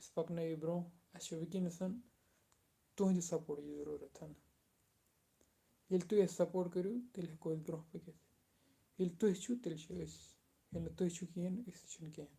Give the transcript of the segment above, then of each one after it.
أسۍ پَکنٲیِو برونٛہہ اَسہِ چھُ وٕنکیٚنَس تُہٕنٛدِ سپوٹٕچ ضروٗرت ییٚلہِ تُہۍ اَسہِ سپوٹ کٔرِو تیٚلہِ ہٮ۪کو أسۍ برونٛہہ پٔکِتھ ییٚلہِ تُہۍ چھِو تیٚلہِ چھِ أسۍ ییٚلہِ نہٕ تُہۍ چھِو کِہیٖنۍ أسۍ چھِنہٕ کِہیٖنۍ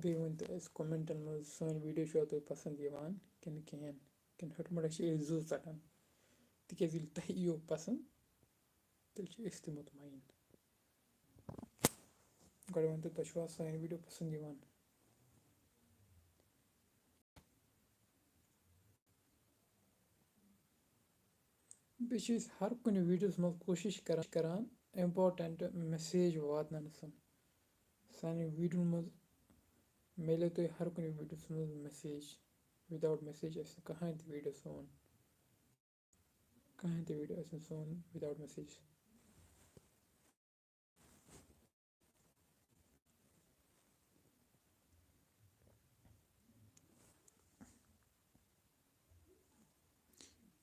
بیٚیہِ ؤنۍ تو اَسہِ کومٮ۪نٹَن منٛز سٲنۍ ویٖڈیو چھُوا تۄہہِ پَسنٛد یِوان کِنہٕ کِہیٖنۍ کِنہٕ ہٹمَٹَے چھِ أسۍ زٕز ژَٹان تِکیٛازِ ییٚلہِ تۄہہِ یِیو پَسنٛد تیٚلہِ چھِ أسۍ تہِ مطمعین گۄڈٕ ؤنۍ تو تۄہہِ چھُوا سٲنۍ ویٖڈیو پَسنٛد یِوان بیٚیہِ چھِ أسۍ ہر کُنہِ ویٖڈیوَس منٛز کوٗشِش کَران اِمپاٹَنٹ میسیج واتناونَس سانہِ ویٖڈیوَن منٛز میلیو تۄہہِ ہر کُنہِ ویٖڈیوَس منٛز میسیج وِدآوُٹ میسیج آسہِ نہٕ کٕہٕنۍ تہِ ویٖڈیو سون کٕہٕنۍ تہِ ویٖڈیو آسہِ نہٕ سون وِدآوُٹ میسیج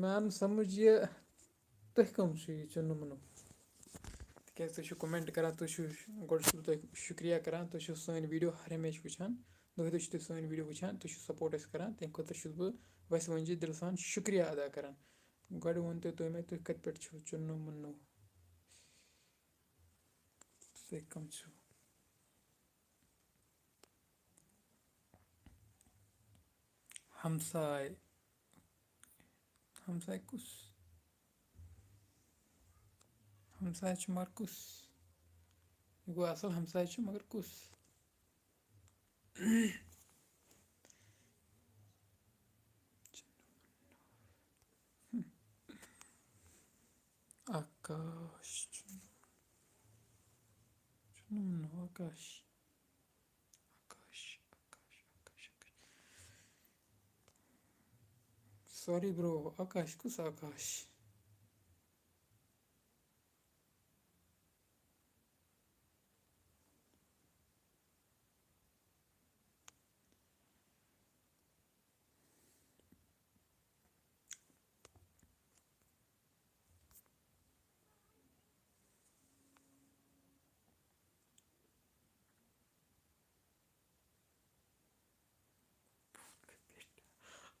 مےٚ آو نہٕ سَمٕجھ یہِ تُہۍ کٕم چھِو یہِ چنوٗ مُنوٗ تِکیٛازِ تُہۍ چھِو کومٮ۪نٛٹ کَران تُہۍ چھِو گۄڈٕ چھُس بہٕ تۄہہِ شُکریہ کَران تُہۍ چھِو سٲنۍ ویٖڈیو ہر ہمیشہِ وٕچھان دۄہے دۄہے چھِ تُہۍ سٲنۍ ویٖڈیو وٕچھان تُہۍ چھِو سپوٹ اَسہِ کَران تمہِ خٲطرٕ چھُس بہٕ ویسے ؤنۍ دِلہٕ سان شُکریہ ادا کَران گۄڈٕ ؤنۍتو تُہۍ مےٚ تُہۍ کَتہِ پٮ۪ٹھ چھِو چُنوٗ مُنوٗ تُہۍ کٕم چھِو ہمساے ہمساے کُس ہمساے چھُ مگر کُس یہِ گوٚو اَصٕل ہمساے چھُ مگر کُس آکاش آکاش ساری برو آکاش کُس آکاش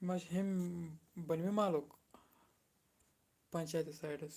ما چھِ ہیٚمۍ بٔنمہِ مالُک پنچایتہِ سایڈَس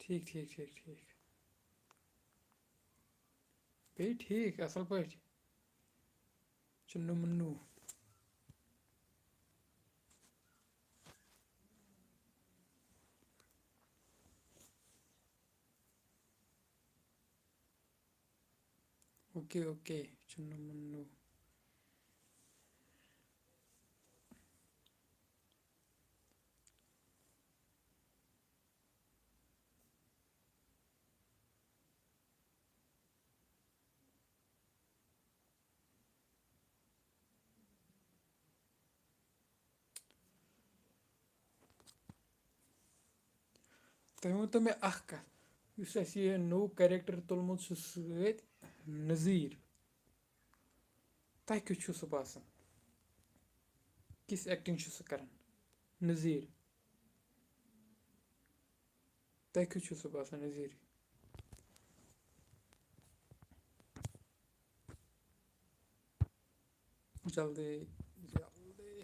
ٹھیٖک ٹھیٖک ٹھیٖک ٹھیٖک بیٚیہِ ٹھیٖک اَصٕل پٲٹھۍ چُنوٗ مُنوٗ اوکے اوکے چُنوٗ مُنوٗ تُہۍ ؤنۍتو مےٚ اَکھ کَتھ یُس اَسہِ یہِ نوٚو کیریکٹَر تُلمُت چھُ سۭتۍ نذیٖر تۄہہِ کیُتھ چھُ سُہ باسان کِژھ ایٚکٹِنٛگ چھُ سُہ کَران نذیٖر تۄہہِ کیُتھ چھُ سُہ باسان نذیٖر جلدی جلدی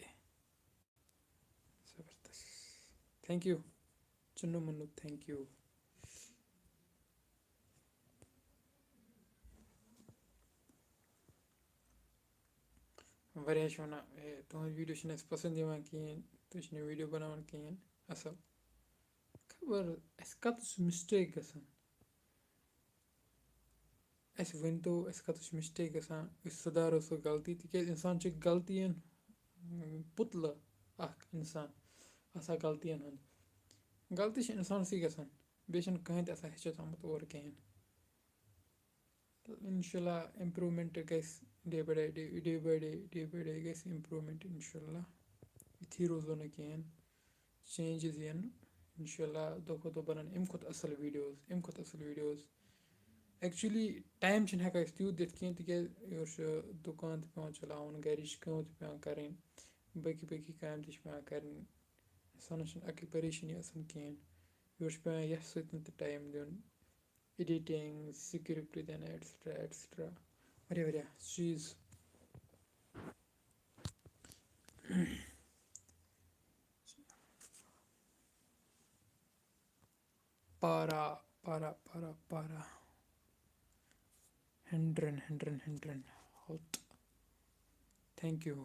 زبردست تھینک یوٗ چُنو مُنو تھینک یوٗ واریاہ چھِ وَنان تُہٕنٛز ویٖڈیو چھِنہٕ اَسہِ پَسنٛد یِوان کِہیٖنۍ تُہۍ چھِو نہٕ ویٖڈیو بَناوان کِہیٖنۍ اَصٕل خبر اَسہِ کَتَس چھُ مِسٹیک گژھان اَسہِ ؤنۍتو اَسہِ کَتَس چھِ مِسٹیک گژھان أسۍ سُدھارو سُہ غلطی تِکیٛازِ اِنسان چھِ غلطیَن پُتلہٕ اَکھ اِنسان آسان غلطیَن ہُنٛد غلطی چھِ اِنسانسٕے گژھان بیٚیہِ چھِنہٕ کٕہٕنۍ تہِ آسان ہیٚچھِتھ آمُت اورٕ کِہیٖنۍ اِنشاء اللہ اِمپرٛوٗمٮ۪نٛٹ گژھِ ڈے بَے ڈے گژھِ اِمپرٛوٗمٮ۪نٛٹ اِنشاء اللہ یِتھی روزو نہٕ کِہیٖنۍ چینٛجِز یِنہٕ اِنشاء اللہ دۄہ کھۄتہٕ دۄہ بَنَن اَمہِ کھۄتہٕ اَصٕل ویٖڈیوز ایٚکچُؤلی ٹایم چھِنہٕ ہٮ۪کان أسۍ تیوٗت دِتھ کینٛہہ تِکیٛازِ یورٕ چھُ دُکان تہِ پٮ۪وان چَلاوُن گَرِچ کٲم تہِ پٮ۪وان کَرٕنۍ باقٕے کامہِ تہِ چھِ پٮ۪وان کَرٕنۍ اِنسانَس چھِنہٕ اَکٕے پریشٲنی آسان کِہیٖنۍ یورٕ چھُ پٮ۪وان یَتھ سۭتۍ تہِ ٹایم دیُن ایڈِٹِنٛگ سِکرِپٹ دِنہٕ ایٹسِٹرا واریاہ چیٖز پارا ہٮ۪نٛڈرَن ہوت تھینک یوٗ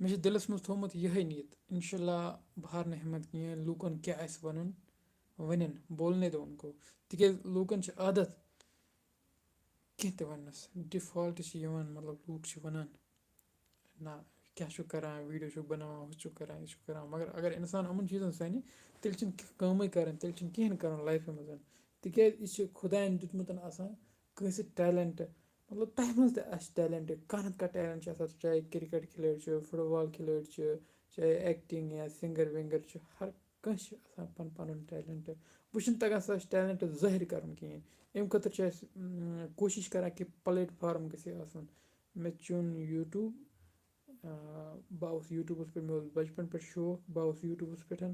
مےٚ چھِ دِلَس منٛز تھوٚمُت یِہٕے نِیَت اِنشاءاللہ بہٕ ہارٕ نہٕ ہِمت کِہیٖنۍ لوٗکَن کیٛاہ آسہِ وَنُن وَنن بولنے دو اُنکو تِکیٛازِ لوٗکَن چھِ عادت کینٛہہ تہِ وَننَس ڈِفالٹ چھِ یِوان مطلب لوٗکھ چھِ وَنان نہ کیٛاہ چھُکھ کَران ویٖڈیو چھُکھ بَناوان ہُہ چھُکھ کَران یہِ چھُکھ کَران مگر اگر اِنسان یِمَن چیٖزَن سَنہِ تیٚلہِ چھِنہٕ کٲمٕے کَرٕنۍ تیٚلہِ چھِنہٕ کِہیٖنۍ کَرُن لایفہِ منٛز تِکیٛازِ یہِ چھِ خۄدایَن دیُتمُت آسان کٲنٛسہِ ٹیلٮ۪نٛٹ مطلب تۄہہِ منٛز تہِ آسہِ ٹیلٮ۪نٛٹ کانٛہہ نَتہٕ کانٛہہ ٹیلٮ۪نٛٹ چھِ آسان چاہے کِرکَٹ کھِلٲڑۍ چھُ فُٹ بال کھِلٲڑۍ چھِ چاہے ایٚکٹِنٛگ یا سِنٛگَر وِنٛگَر چھُ ہر کٲنٛسہِ چھِ آسان پَنُن ٹیلٮ۪نٛٹ وۄنۍ چھُنہٕ تَگان سُہ اَسہِ ٹیلٮ۪نٛٹ ظٲہِر کَرُن کِہیٖنۍ اَمہِ خٲطرٕ چھِ اَسہِ کوٗشِش کَران کہِ پَلیٹفارم گژھِ ہے آسُن مےٚ چُن یوٗٹیوٗب بہٕ آوُس یوٗٹیوٗبَس پٮ۪ٹھ مےٚ اوس بَچپَن پٮ۪ٹھ شوق بہٕ آوُس یوٗٹیوٗبَس پٮ۪ٹھ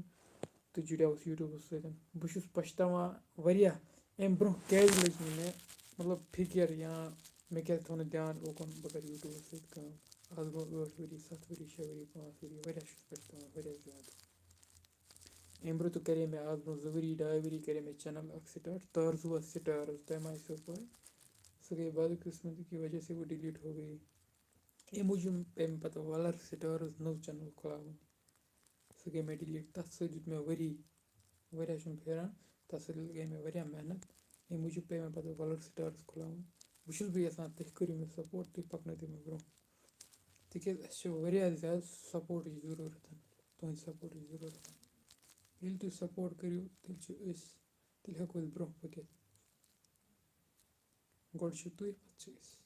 تہٕ جُڑیوُس یوٗٹیوٗبَس سۭتۍ بہٕ چھُس پَشتاوان واریاہ اَمہِ برونٛہہ کیٛازِ لٔج نہٕ مےٚ مطلب فِکِر یا مےٚ کیٛازِ تھوٚو نہٕ دھیان اوکُن بہٕ کَرٕ یوٗٹیوٗبَس سۭتۍ کٲم آز گوٚو 8 ؤری 7 ؤری 6 ؤری 5 ؤری واریاہ چھُس پَشتاوان واریاہ زیادٕ اَمہِ برونٛہہ تہِ کَرے مےٚ آز برونٛہہ 2 ؤری 2 ؤری کَرے مےٚ چَنَل اَکھ سِٹاٹ تارزوٗ سِٹارٕز تۄہہِ ما آسیو پاے سُہ گٔے بدقٕسمتی کی وجہ سے وہ ڈِلیٖٹ ہو گئی اَمہِ موٗجوٗب پیٚیہِ مےٚ پَتہٕ وَلَر سِٹارٕز نٔو چَنَل کھُلاوٕنۍ سُہ گٔے مےٚ ڈِلیٖٹ تَتھ سۭتۍ دیُت مےٚ ؤری واریاہ چھُنہٕ پھیران تَتھ سۭتۍ گٔے مےٚ واریاہ محنت اَمہِ موٗجوٗب پیٚیہِ مےٚ پَتہٕ وَلَر سِٹارٕز کھُلاوُن وۄنۍ چھُس بہٕ یَژھان تُہۍ کٔرِو مےٚ سپوٹ تُہۍ پَکنٲیتو مےٚ برونٛہہ تِکیٛازِ اَسہِ چھِ واریاہ زیادٕ سپوٹٕچ ضروٗرت تُہٕنٛدِ سپوٹٕچ ضروٗرت ییٚلہِ تُہۍ سپوٹ کٔرِو تیٚلہِ چھِ أسۍ تیٚلہِ ہٮ۪کو أسۍ برونٛہہ پٔکِتھ گۄڈٕ چھِ تُہۍ پَتہٕ چھِ أسۍ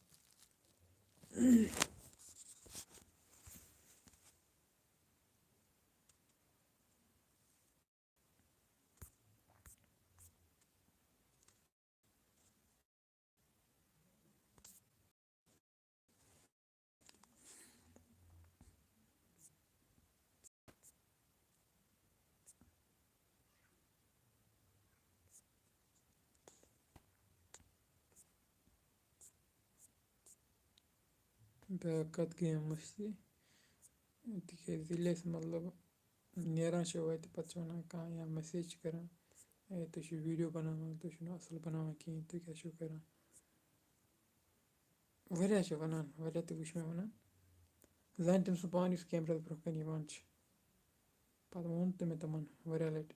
بیٛاکھ کَتھ گٔے مٔشتی تِکیٛازِ ییٚلہِ أسۍ مطلب نیران چھِ وَتہِ پَتہٕ چھِ وَنان کانٛہہ یا میسیج چھِ کَران ہے تُہۍ چھِو ویٖڈیو بَناوان تُہۍ چھِو نہٕ اَصٕل بَناوان کِہیٖنۍ تُہۍ کیٛاہ چھِو کَران واریاہ چھِ وَنان واریاہ تہِ وٕچھ مےٚ وَنان زانہِ تٔمۍ سُنٛد پان یُس کیمراہَس برونٛہہ کَنہِ یِوان چھِ پَتہٕ ووٚن تہِ مےٚ تِمَن واریاہ لَٹہِ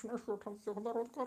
şuradan size kadar otkar.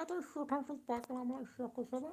это şuradan siz baklamına şaka sada.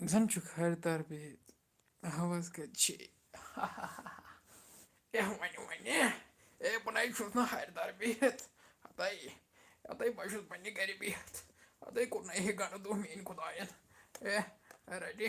zan çok her darbe havas kaçı. Ya mani buna şuna her darbe atay atay başut bani garibiyet atay kona he gana do min kudayan ready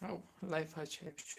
Oh, life has changed.